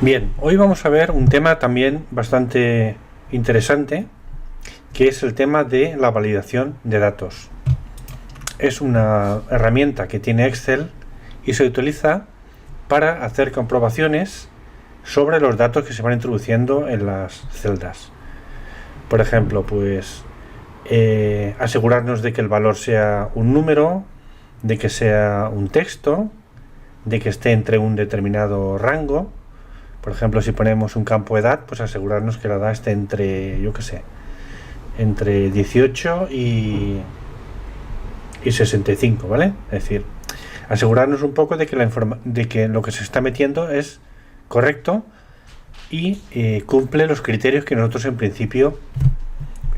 Bien, hoy vamos a ver un tema también bastante interesante, que es el tema de la validación de datos. Es una herramienta que tiene Excel y se utiliza para hacer comprobaciones sobre los datos que se van introduciendo en las celdas. Por ejemplo, pues asegurarnos de que el valor sea un número, de que sea un texto, de que esté entre un determinado rango. Por ejemplo, si ponemos un campo edad, pues asegurarnos que la edad esté entre, yo qué sé, entre 18 y 65, ¿vale? Es decir, asegurarnos un poco de que lo que se está metiendo es correcto y cumple los criterios que nosotros en principio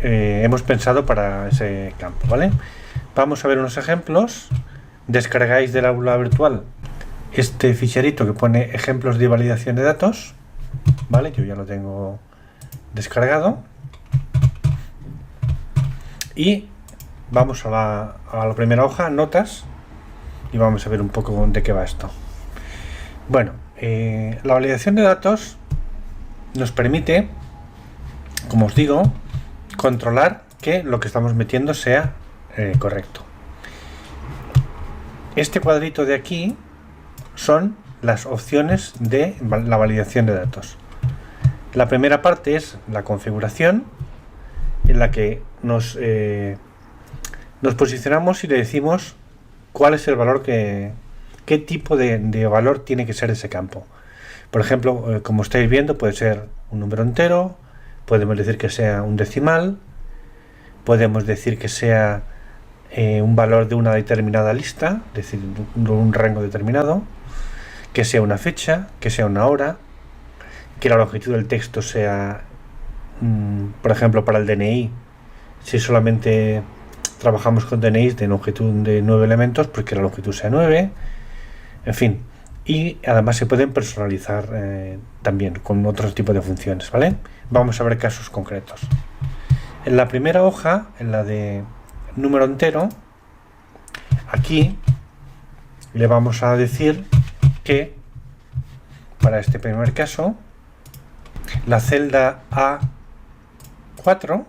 hemos pensado para ese campo, ¿vale? Vamos a ver unos ejemplos. Descargáis del aula virtual este ficherito que pone ejemplos de validación de datos, ¿vale? Yo ya lo tengo descargado. Y vamos a la primera hoja, notas, y vamos a ver un poco de qué va esto. Bueno, la validación de datos nos permite, como os digo, controlar que lo que estamos metiendo sea correcto. Este cuadrito de aquí son las opciones de la validación de datos. La primera parte es la configuración, en la que nos posicionamos y le decimos cuál es el valor qué tipo de valor tiene que ser ese campo. Por ejemplo, como estáis viendo, puede ser un número entero, podemos decir que sea un decimal, podemos decir que sea un valor de una determinada lista, es decir, un rango determinado, que sea una fecha, que sea una hora, que la longitud del texto sea, por ejemplo, para el DNI, si solamente trabajamos con DNIs de longitud de 9 elementos, pues que la longitud sea 9, en fin. Y además se pueden personalizar también con otros tipos de funciones, ¿vale? Vamos a ver casos concretos. En la primera hoja, en la de número entero, aquí le vamos a decir que para este primer caso la celda A4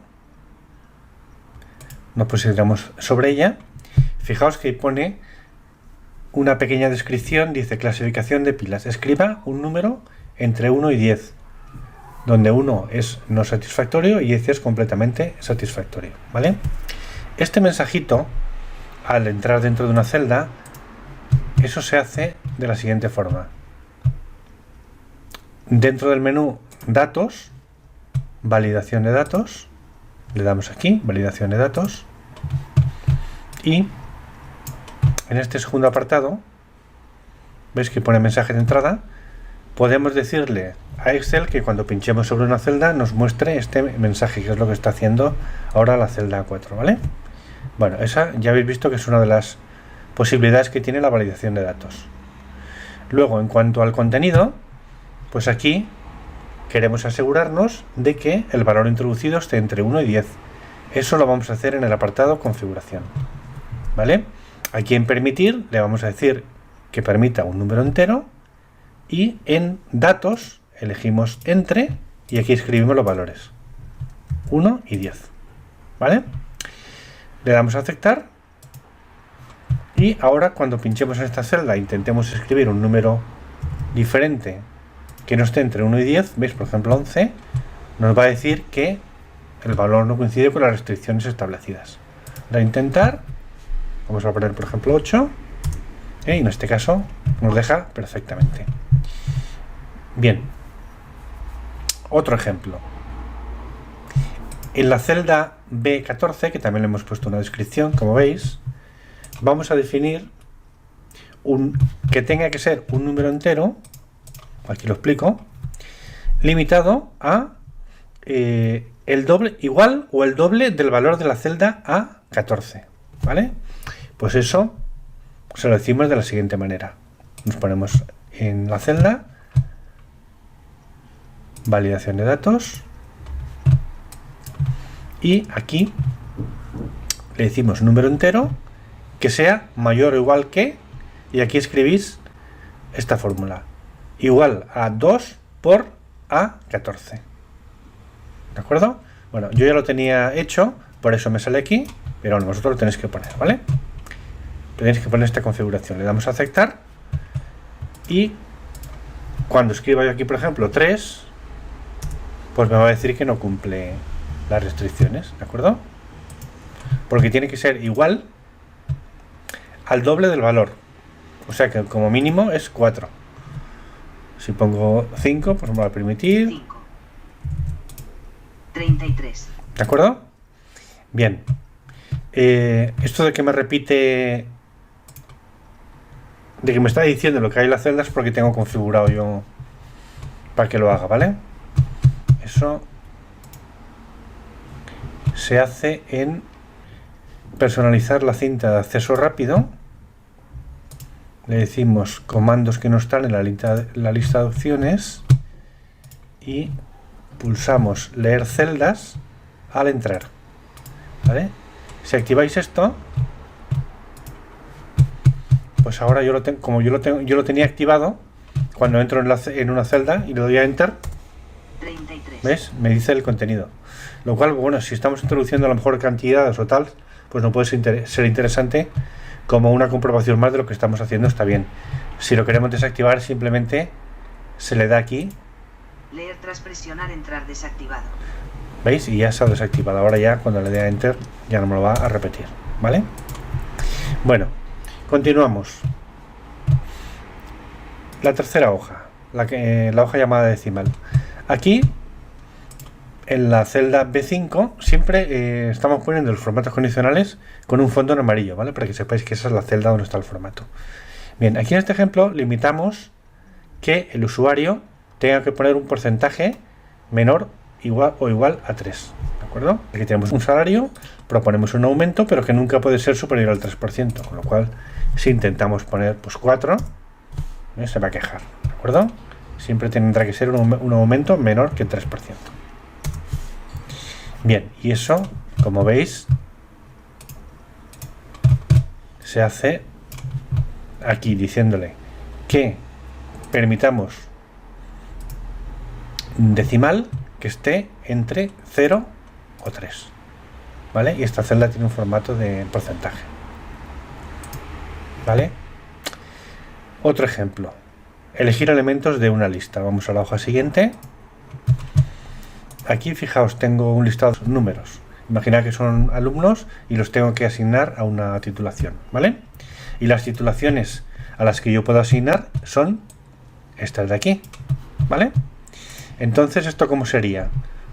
nos posicionamos sobre ella. Fijaos que pone una pequeña descripción, dice clasificación de pilas, escriba un número entre 1 y 10, donde 1 es no satisfactorio y 10 es completamente satisfactorio, ¿vale? Este mensajito, al entrar dentro de una celda, eso se hace de la siguiente forma. Dentro del menú datos, validación de datos, le damos aquí, validación de datos, y en este segundo apartado, veis que pone mensaje de entrada, podemos decirle a Excel que cuando pinchemos sobre una celda nos muestre este mensaje, que es lo que está haciendo ahora la celda 4, ¿vale? Bueno, esa ya habéis visto que es una de las posibilidades que tiene la validación de datos. Luego, en cuanto al contenido, pues aquí queremos asegurarnos de que el valor introducido esté entre 1 y 10. Eso lo vamos a hacer en el apartado configuración, ¿vale? Aquí en permitir le vamos a decir que permita un número entero y en datos elegimos entre y aquí escribimos los valores 1 y 10, ¿vale? Le damos a aceptar y ahora cuando pinchemos en esta celda e intentemos escribir un número diferente que no esté entre 1 y 10, veis, por ejemplo 11, nos va a decir que el valor no coincide con las restricciones establecidas. De intentar, vamos a poner por ejemplo 8 y en este caso nos deja perfectamente. Bien, otro ejemplo. En la celda B14, que también le hemos puesto una descripción, como veis, vamos a definir que tenga que ser un número entero, aquí lo explico, limitado a el doble, igual o el doble del valor de la celda A14, ¿vale? Pues eso se lo decimos de la siguiente manera. Nos ponemos en la celda, validación de datos, y aquí le decimos número entero que sea mayor o igual que, y aquí escribís esta fórmula, igual a 2 por A14. ¿De acuerdo? Bueno, yo ya lo tenía hecho, por eso me sale aquí, pero bueno, vosotros lo tenéis que poner, ¿vale? Tenéis que poner esta configuración. Le damos a aceptar y cuando escriba yo aquí, por ejemplo, 3, pues me va a decir que no cumple las restricciones, ¿de acuerdo? Porque tiene que ser igual al doble del valor. O sea que como mínimo es 4. Si pongo 5, pues me va a permitir 5. 33. ¿De acuerdo? Bien. Esto de que me repite, de que me está diciendo lo que hay en las celdas, porque tengo configurado yo para que lo haga, ¿vale? Eso se hace en personalizar la cinta de acceso rápido. Le decimos comandos que no están en la lista de opciones y pulsamos leer celdas al entrar, ¿vale? Si activáis esto, pues ahora yo lo tengo, como yo lo tenía activado, cuando entro en una celda y le doy a enter, 33. ¿ves? Me dice el contenido. Lo cual, bueno, si estamos introduciendo a lo mejor cantidades o tal, pues no puede ser interesante, como una comprobación más de lo que estamos haciendo está bien. Si lo queremos desactivar, simplemente se le da aquí. Leer tras presionar entrar desactivado. ¿Veis? Y ya se ha desactivado. Ahora ya cuando le dé a enter ya no me lo va a repetir, ¿vale? Bueno, continuamos. La tercera hoja, la hoja llamada decimal. Aquí, en la celda B5, siempre estamos poniendo los formatos condicionales con un fondo en amarillo, ¿vale? Para que sepáis que esa es la celda donde está el formato. Bien, aquí en este ejemplo limitamos que el usuario tenga que poner un porcentaje menor o igual a 3, ¿de acuerdo? Aquí tenemos un salario, proponemos un aumento, pero que nunca puede ser superior al 3%, con lo cual si intentamos poner pues 4, se va a quejar, ¿de acuerdo? Siempre tendrá que ser un aumento menor que el 3%. Bien, y eso, como veis, se hace aquí diciéndole que permitamos decimal que esté entre 0 o 3, ¿vale? Y esta celda tiene un formato de porcentaje, ¿vale? Otro ejemplo, elegir elementos de una lista. Vamos a la hoja siguiente. Aquí, fijaos, tengo un listado de números. Imaginad que son alumnos y los tengo que asignar a una titulación, ¿vale? Y las titulaciones a las que yo puedo asignar son estas de aquí, ¿vale? Entonces, ¿esto cómo sería?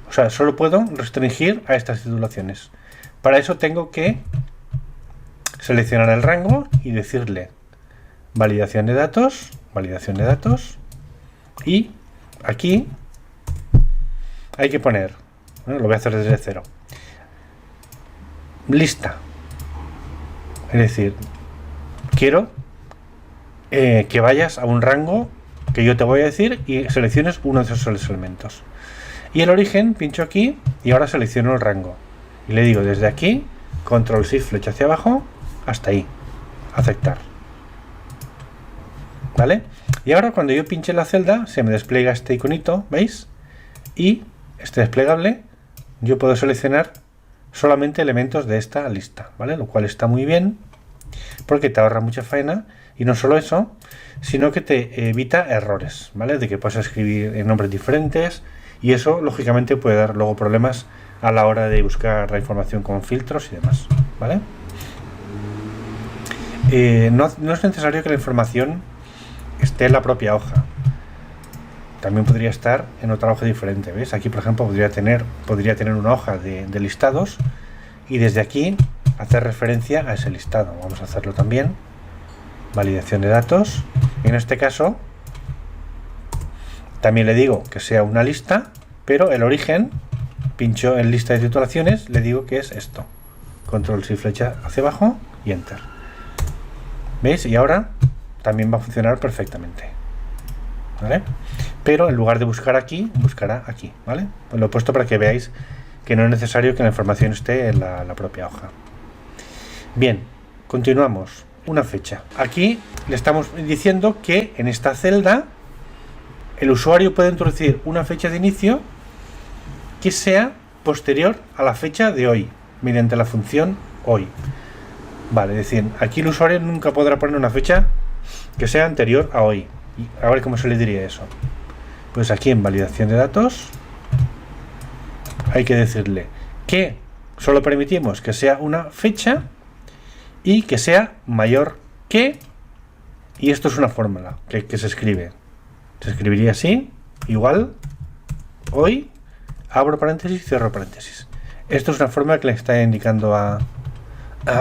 O sea, solo puedo restringir a estas titulaciones. Para eso tengo que seleccionar el rango y decirle validación de datos, y aquí hay que poner, bueno, lo voy a hacer desde cero, lista. Es decir, quiero que vayas a un rango que yo te voy a decir y selecciones uno de esos elementos. Y el origen, pincho aquí y ahora selecciono el rango. Y le digo desde aquí, control shift flecha hacia abajo, hasta ahí. Aceptar. ¿Vale? Y ahora cuando yo pinche la celda, se me despliega este iconito, ¿veis? Y este desplegable, yo puedo seleccionar solamente elementos de esta lista, ¿vale? Lo cual está muy bien, porque te ahorra mucha faena. Y no solo eso, sino que te evita errores, ¿vale? De que puedas escribir en nombres diferentes y eso, lógicamente, puede dar luego problemas a la hora de buscar la información con filtros y demás, ¿vale? No es necesario que la información esté en la propia hoja. También podría estar en otra hoja diferente, ¿ves? Aquí, por ejemplo, podría tener una hoja de listados y desde aquí hacer referencia a ese listado. Vamos a hacerlo también. Validación de datos. En este caso también le digo que sea una lista, pero el origen, pincho en lista de titulaciones, le digo que es esto. Control shift flecha hacia abajo y enter. ¿Veis? Y ahora también va a funcionar perfectamente, ¿vale? Pero en lugar de buscar aquí, buscará aquí, ¿vale? Pues lo he puesto para que veáis que no es necesario que la información esté en la propia hoja. Bien, continuamos. Una fecha. Aquí le estamos diciendo que en esta celda el usuario puede introducir una fecha de inicio que sea posterior a la fecha de hoy, mediante la función hoy. Vale, es decir, aquí el usuario nunca podrá poner una fecha que sea anterior a hoy. Y a ver cómo se le diría eso. Pues aquí en validación de datos hay que decirle que solo permitimos que sea una fecha y que sea mayor que, y esto es una fórmula que se escribe. Se escribiría así, igual, hoy, abro paréntesis, cierro paréntesis. Esto es una fórmula que le está indicando a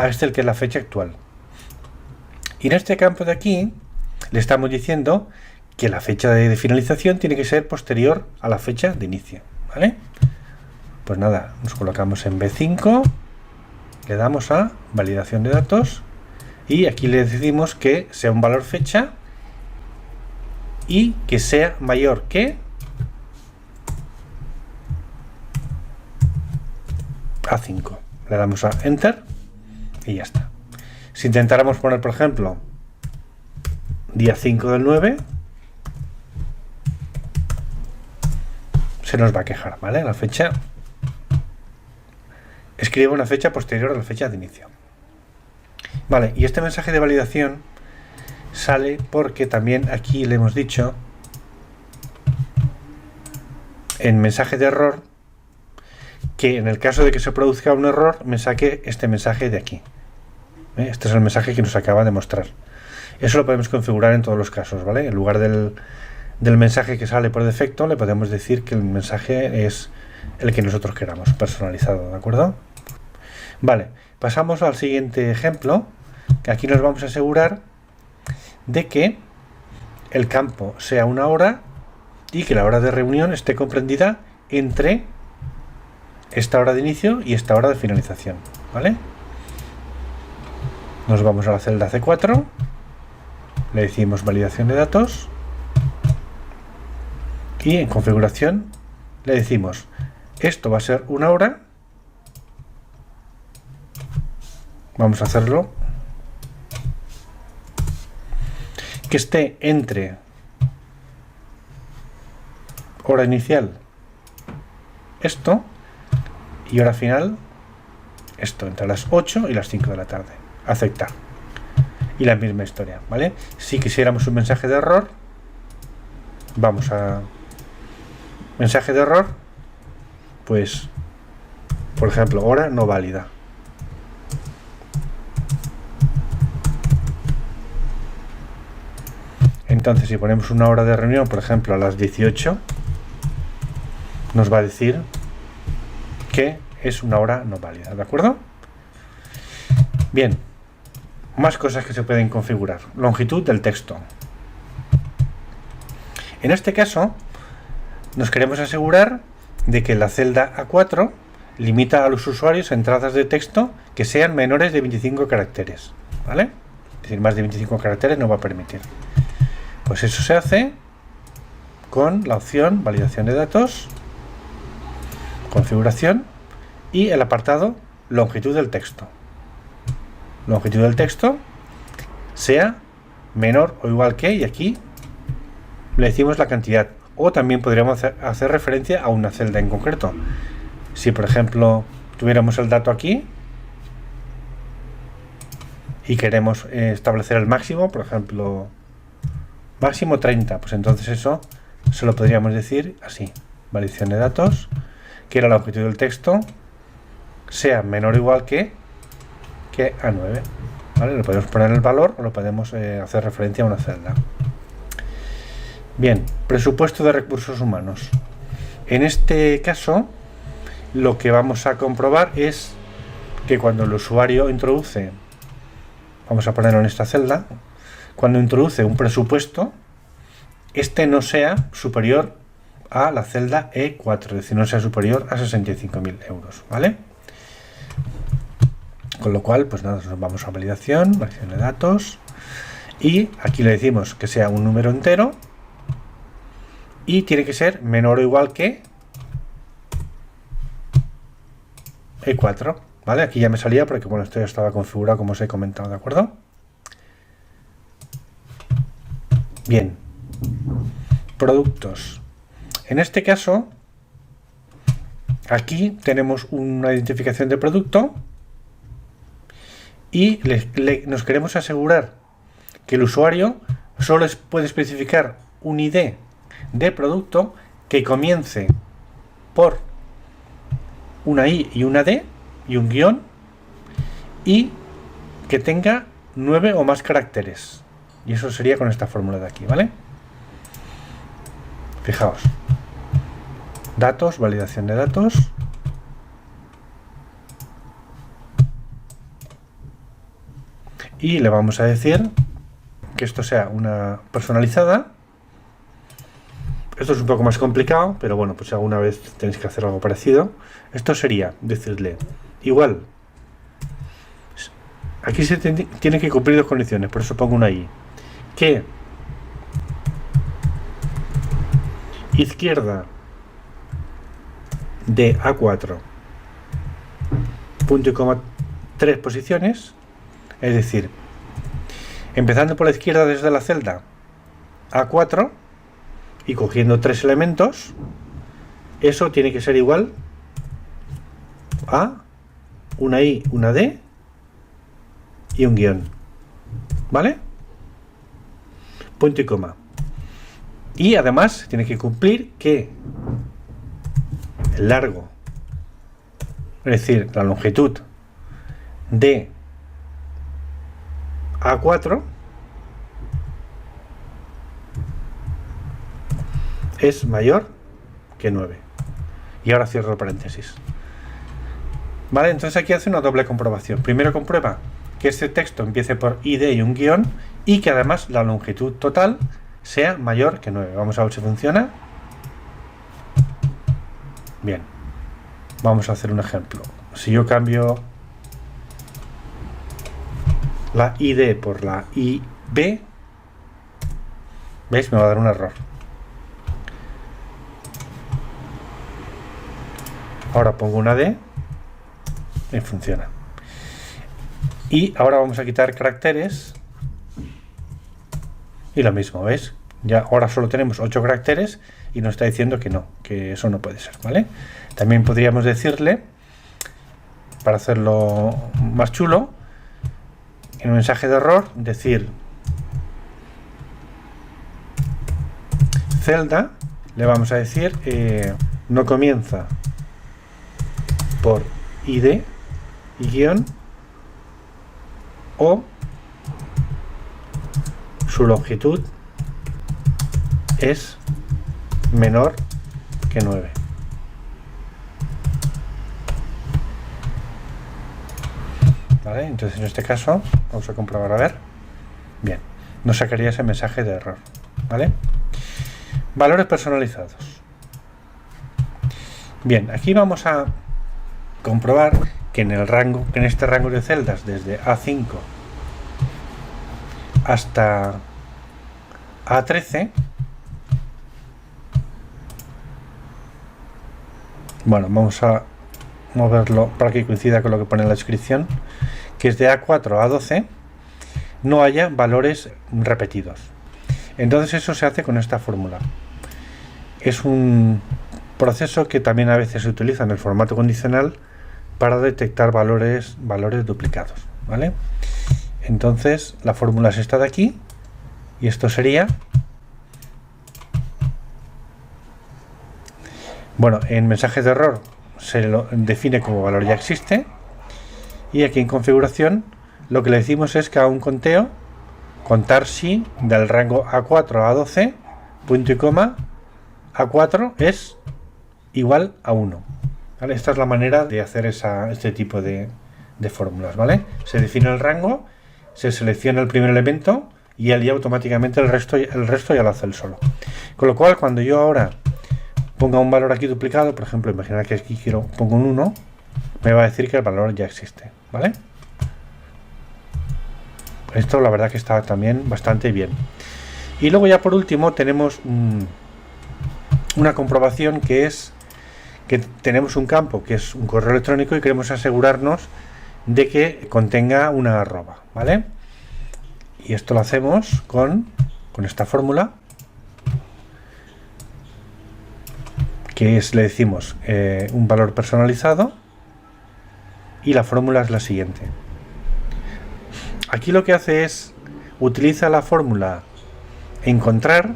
Excel que es la fecha actual. Y en este campo de aquí le estamos diciendo que la fecha de finalización tiene que ser posterior a la fecha de inicio, ¿vale? Pues nada, nos colocamos en B5, le damos a validación de datos y aquí le decimos que sea un valor fecha y que sea mayor que A5. Le damos a Enter y ya está. Si intentáramos poner, por ejemplo, día 5 del 9, se nos va a quejar, ¿vale? La fecha. Escribe una fecha posterior a la fecha de inicio. Vale, y este mensaje de validación sale porque también aquí le hemos dicho en mensaje de error que en el caso de que se produzca un error me saque este mensaje de aquí. Este es el mensaje que nos acaba de mostrar. Eso lo podemos configurar en todos los casos, ¿vale? En lugar del mensaje que sale por defecto, le podemos decir que el mensaje es el que nosotros queramos, personalizado, ¿de acuerdo? Vale, pasamos al siguiente ejemplo, que aquí nos vamos a asegurar de que el campo sea una hora y que la hora de reunión esté comprendida entre esta hora de inicio y esta hora de finalización, ¿vale? Nos vamos a la celda C4, le decimos validación de datos y en configuración le decimos esto va a ser una hora. Vamos a hacerlo que esté entre hora inicial esto y hora final esto, entre las 8 y las 5 de la tarde. Aceptar. Y la misma historia, ¿vale? Si quisiéramos un mensaje de error, vamos a mensaje de error, pues por ejemplo, hora no válida. Entonces, si ponemos una hora de reunión, por ejemplo, a las 18, nos va a decir que es una hora no válida, ¿de acuerdo? Bien, más cosas que se pueden configurar. Longitud del texto. En este caso, nos queremos asegurar de que la celda A4 limita a los usuarios entradas de texto que sean menores de 25 caracteres, ¿vale? Es decir, más de 25 caracteres no va a permitir. Pues eso se hace con la opción validación de datos, configuración y el apartado longitud del texto. Longitud del texto sea menor o igual que, y aquí le decimos la cantidad, o también podríamos hacer referencia a una celda en concreto. Si por ejemplo tuviéramos el dato aquí y queremos establecer el máximo, por ejemplo máximo 30, pues entonces eso se lo podríamos decir así: validación de datos, que la longitud del texto sea menor o igual que A9, ¿vale? Le podemos poner el valor o lo podemos hacer referencia a una celda. Bien, presupuesto de recursos humanos. En este caso, lo que vamos a comprobar es que cuando el usuario introduce, vamos a ponerlo en esta celda, cuando introduce un presupuesto, este no sea superior a la celda E4, es decir, no sea superior a 65.000 euros, ¿vale? Con lo cual, pues nada, nos vamos a validación de datos y aquí le decimos que sea un número entero y tiene que ser menor o igual que E4, ¿vale? Aquí ya me salía porque, bueno, esto ya estaba configurado como os he comentado, ¿de acuerdo? Bien. productos. En este caso, aquí tenemos una identificación de producto y nos queremos asegurar que el usuario solo puede especificar un ID de producto que comience por una I y una D y un guión y que tenga 9 o más caracteres. Y eso sería con esta fórmula de aquí, ¿vale? Fijaos. Datos, validación de datos. Y le vamos a decir que esto sea una personalizada. Esto es un poco más complicado, pero bueno, pues alguna vez tenéis que hacer algo parecido. Esto sería decirle, igual, aquí se tiene que cumplir dos condiciones, por eso pongo una I. Que izquierda de A4, punto y coma 3 posiciones, es decir, empezando por la izquierda desde la celda A4 y cogiendo 3 elementos, eso tiene que ser igual a una I, una D y un guión, ¿vale? Punto y coma. Y además tiene que cumplir que el largo, es decir, la longitud de A4 es mayor que 9. Y ahora cierro el paréntesis. Vale, entonces aquí hace una doble comprobación. Primero comprueba que este texto empiece por ID y un guión y que además la longitud total sea mayor que 9. Vamos a ver si funciona. Bien. Vamos a hacer un ejemplo. Si yo cambio la ID por la IB, ¿veis? Me va a dar un error. Ahora pongo una D y funciona. Y ahora vamos a quitar caracteres y lo mismo, ¿ves? Ya ahora solo tenemos 8 caracteres y nos está diciendo que no, que eso no puede ser, ¿vale? También podríamos decirle, para hacerlo más chulo, en un mensaje de error, decir celda, le vamos a decir no comienza por ID y guión o su longitud es menor que 9. ¿Vale? Entonces en este caso vamos a comprobar, a ver. Bien, nos sacaría ese mensaje de error. ¿Vale? Valores personalizados. Bien, aquí vamos a comprobar que en este rango de celdas desde A5 hasta A13, bueno, vamos a moverlo para que coincida con lo que pone en la descripción, que es de A4 a A12 no haya valores repetidos. Entonces eso se hace con esta fórmula. Es un proceso que también a veces se utiliza en el formato condicional para detectar valores duplicados, ¿vale? Entonces la fórmula es esta de aquí y esto sería, bueno, en mensajes de error se lo define como valor ya existe y aquí en configuración lo que le decimos es que a un conteo contar si del rango A4 a A12 punto y coma A4 es igual a 1. ¿Vale? Esta es la manera de hacer este tipo de fórmulas, ¿vale? Se define el rango, se selecciona el primer elemento y él ya automáticamente el resto ya lo hace él solo. Con lo cual, cuando yo ahora ponga un valor aquí duplicado, por ejemplo, imaginar que aquí pongo un 1, me va a decir que el valor ya existe, ¿vale? Esto la verdad que está también bastante bien. Y luego ya por último tenemos una comprobación que es que tenemos un campo que es un correo electrónico y queremos asegurarnos de que contenga una arroba, ¿vale? Y esto lo hacemos con esta fórmula que es, le decimos un valor personalizado, y la fórmula es la siguiente. Aquí lo que hace es, utiliza la fórmula encontrar,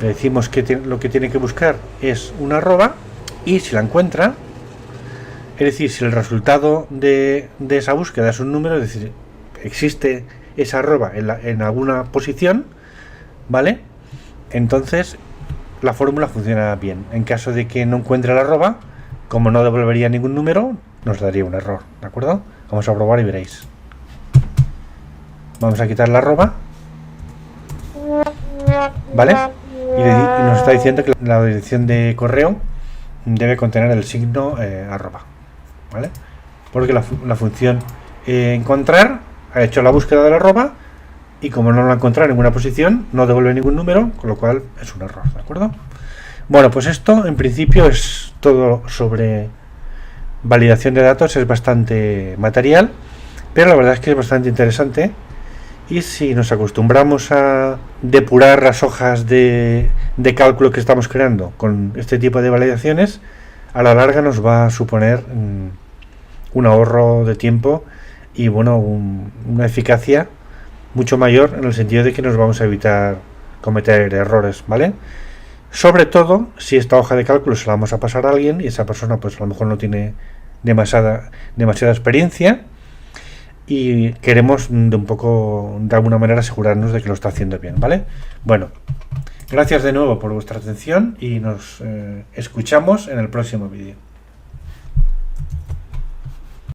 le decimos que lo que tiene que buscar es una arroba, y si la encuentra, es decir, si el resultado de esa búsqueda es un número, es decir, existe esa arroba en alguna posición, ¿vale? Entonces la fórmula funciona bien. En caso de que no encuentre la arroba, como no devolvería ningún número, nos daría un error, ¿de acuerdo? Vamos a probar y veréis. Vamos a quitar la arroba, ¿vale? Y nos está diciendo que la dirección de correo debe contener el signo arroba, ¿vale? Porque la función encontrar ha hecho la búsqueda de la arroba, y como no lo ha encontrado en ninguna posición, no devuelve ningún número, con lo cual es un error, ¿de acuerdo? Bueno, pues esto en principio es todo sobre validación de datos. Es bastante material, pero la verdad es que es bastante interesante, y si nos acostumbramos a depurar las hojas de cálculo que estamos creando con este tipo de validaciones, a la larga nos va a suponer un ahorro de tiempo y bueno, una eficacia mucho mayor, en el sentido de que nos vamos a evitar cometer errores, ¿vale? Sobre todo si esta hoja de cálculo se la vamos a pasar a alguien y esa persona pues a lo mejor no tiene demasiada experiencia, y queremos de alguna manera asegurarnos de que lo está haciendo bien, ¿vale? Bueno, gracias de nuevo por vuestra atención y nos escuchamos en el próximo vídeo.